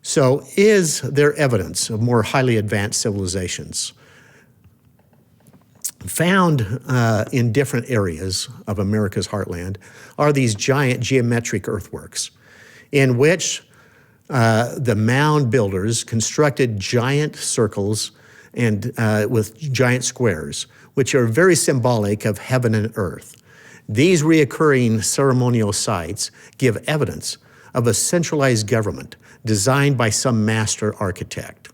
So is there evidence of more highly advanced civilizations? Found in different areas of America's heartland are these giant geometric earthworks in which the mound builders constructed giant circles and with giant squares, which are very symbolic of heaven and earth. These reoccurring ceremonial sites give evidence of a centralized government designed by some master architect.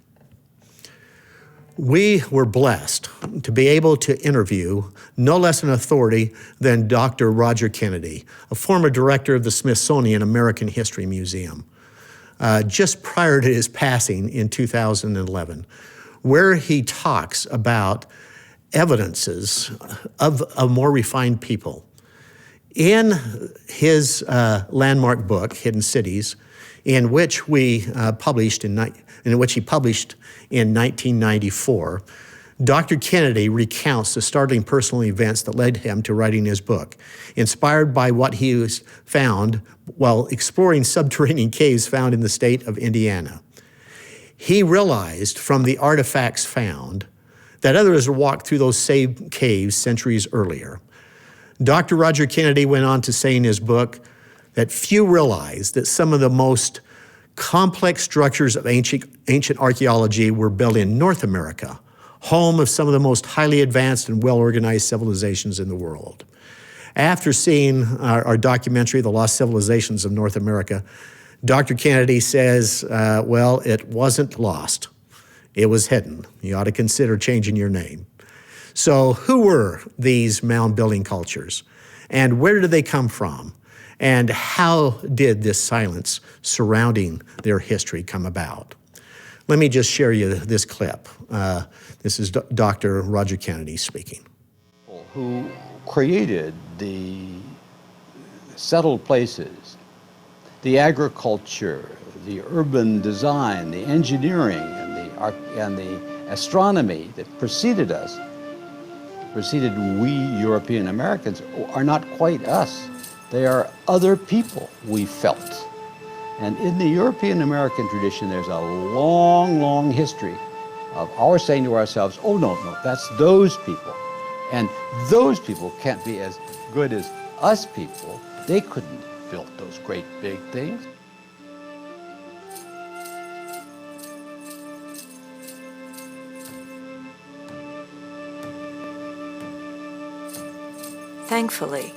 We were blessed to be able to interview no less an authority than Dr. Roger Kennedy, a former director of the Smithsonian American History Museum, just prior to his passing in 2011, where he talks about evidences of a more refined people. In his landmark book, Hidden Cities, in which he published in 1994, Dr. Kennedy recounts the startling personal events that led him to writing his book, inspired by what he found while exploring subterranean caves found in the state of Indiana. He realized from the artifacts found that others had walked through those same caves centuries earlier. Dr. Roger Kennedy went on to say in his book that few realize that some of the most complex structures of ancient archaeology were built in North America, home of some of the most highly advanced and well-organized civilizations in the world. After seeing our documentary, The Lost Civilizations of North America, Dr. Kennedy says, well, it wasn't lost. It was hidden. You ought to consider changing your name. So who were these mound-building cultures? And where did they come from? And how did this silence surrounding their history come about? Let me just share you this clip. This is Dr. Roger Kennedy speaking. Who created the settled places, the agriculture, the urban design, the engineering, and the astronomy that preceded us, preceded we European Americans, are not quite us. They are other people, we felt. And in the European American tradition, there's a long, long history of our saying to ourselves, oh, no, that's those people. And those people can't be as good as us people. They couldn't have built those great big things. Thankfully,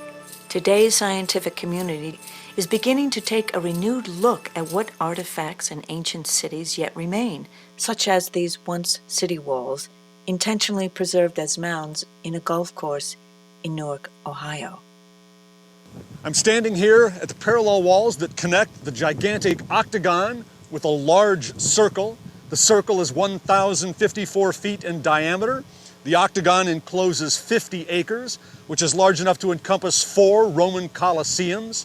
today's scientific community is beginning to take a renewed look at what artifacts and ancient cities yet remain, such as these once city walls, intentionally preserved as mounds in a golf course in Newark, Ohio. I'm standing here at the parallel walls that connect the gigantic octagon with a large circle. The circle is 1,054 feet in diameter. The octagon encloses 50 acres, which is large enough to encompass 4 Roman Colosseums.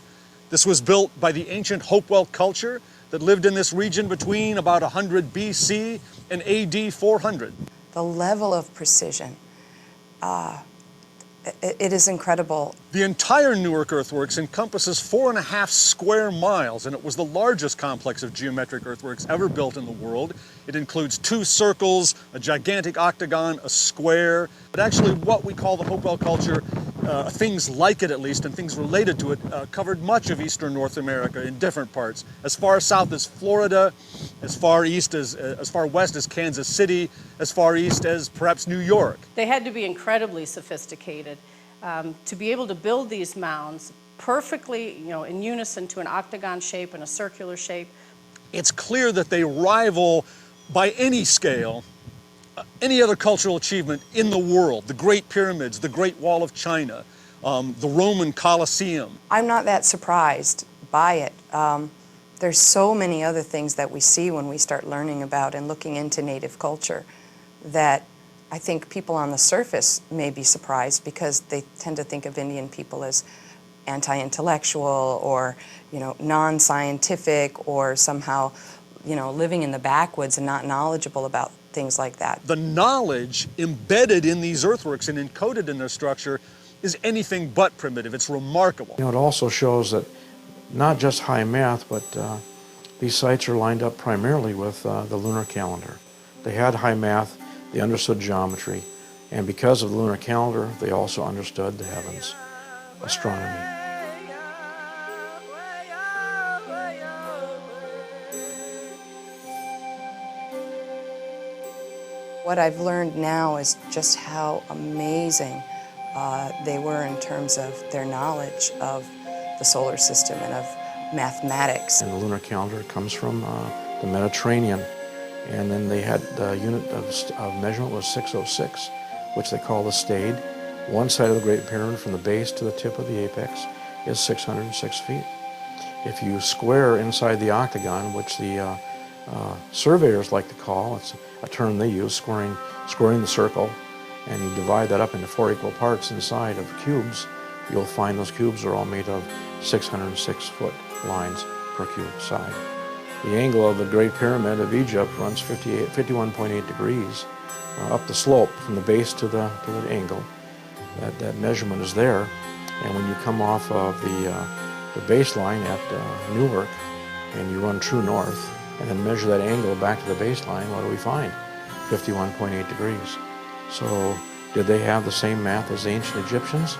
This was built by the ancient Hopewell culture that lived in this region between about 100 BC and AD 400. The level of precision, it is incredible. The entire Newark earthworks encompasses 4.5 square miles, and it was the largest complex of geometric earthworks ever built in the world. It includes 2 circles, a gigantic octagon, a square. But actually what we call the Hopewell culture, things like it at least, and things related to it, covered much of eastern North America in different parts. As far south as Florida, as far west as Kansas City, as far east as perhaps New York. They had to be incredibly sophisticated to be able to build these mounds perfectly, in unison to an octagon shape and a circular shape. It's clear that they rival, by any scale, any other cultural achievement in the world. The Great Pyramids, the Great Wall of China, the Roman Colosseum. I'm not that surprised by it. There's so many other things that we see when we start learning about and looking into Native culture that I think people on the surface may be surprised because they tend to think of Indian people as anti-intellectual or, non-scientific or somehow, living in the backwoods and not knowledgeable about things like that. The knowledge embedded in these earthworks and encoded in their structure is anything but primitive. It's remarkable. It also shows that not just high math, but These sites are lined up primarily with the lunar calendar. They had high math, they understood geometry, and because of the lunar calendar, they also understood the heavens, astronomy. What I've learned now is just how amazing they were in terms of their knowledge of the solar system and of mathematics. And the lunar calendar comes from the Mediterranean. And then they had the unit of measurement was 606, which they call the stade. One side of the Great Pyramid from the base to the tip of the apex is 606 feet. If you square inside the octagon, which the surveyors like to call, it's a term they use, squaring the circle, and you divide that up into 4 equal parts inside of cubes, you'll find those cubes are all made of 606-foot lines per cube side. The angle of the Great Pyramid of Egypt runs 51.8 degrees up the slope from the base to the angle. That measurement is there, and when you come off of the baseline at Newark and you run true north and then measure that angle back to the baseline, what do we find? 51.8 degrees. So did they have the same math as the ancient Egyptians?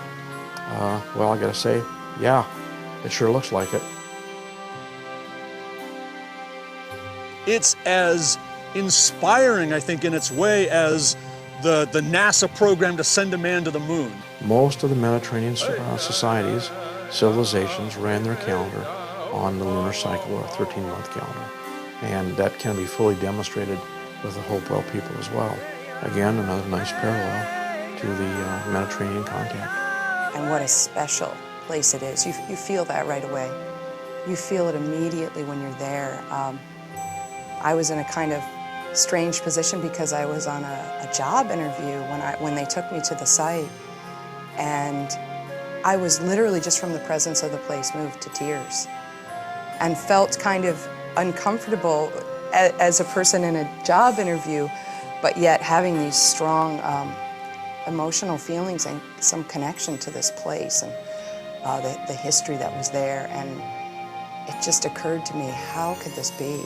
Well, I gotta say, yeah, it sure looks like it. It's as inspiring, I think, in its way as the NASA program to send a man to the moon. Most of the Mediterranean societies, civilizations, ran their calendar on the lunar cycle, or a 13-month calendar. And that can be fully demonstrated with the Hopewell people as well. Again, another nice parallel to the Mediterranean contact. And what a special place it is. You feel that right away. You feel it immediately when you're there. I was in a kind of strange position because I was on a job interview when they took me to the site, and I was literally just from the presence of the place moved to tears and felt kind of uncomfortable as a person in a job interview, but yet having these strong emotional feelings and some connection to this place and the history that was there. And it just occurred to me, how could this be?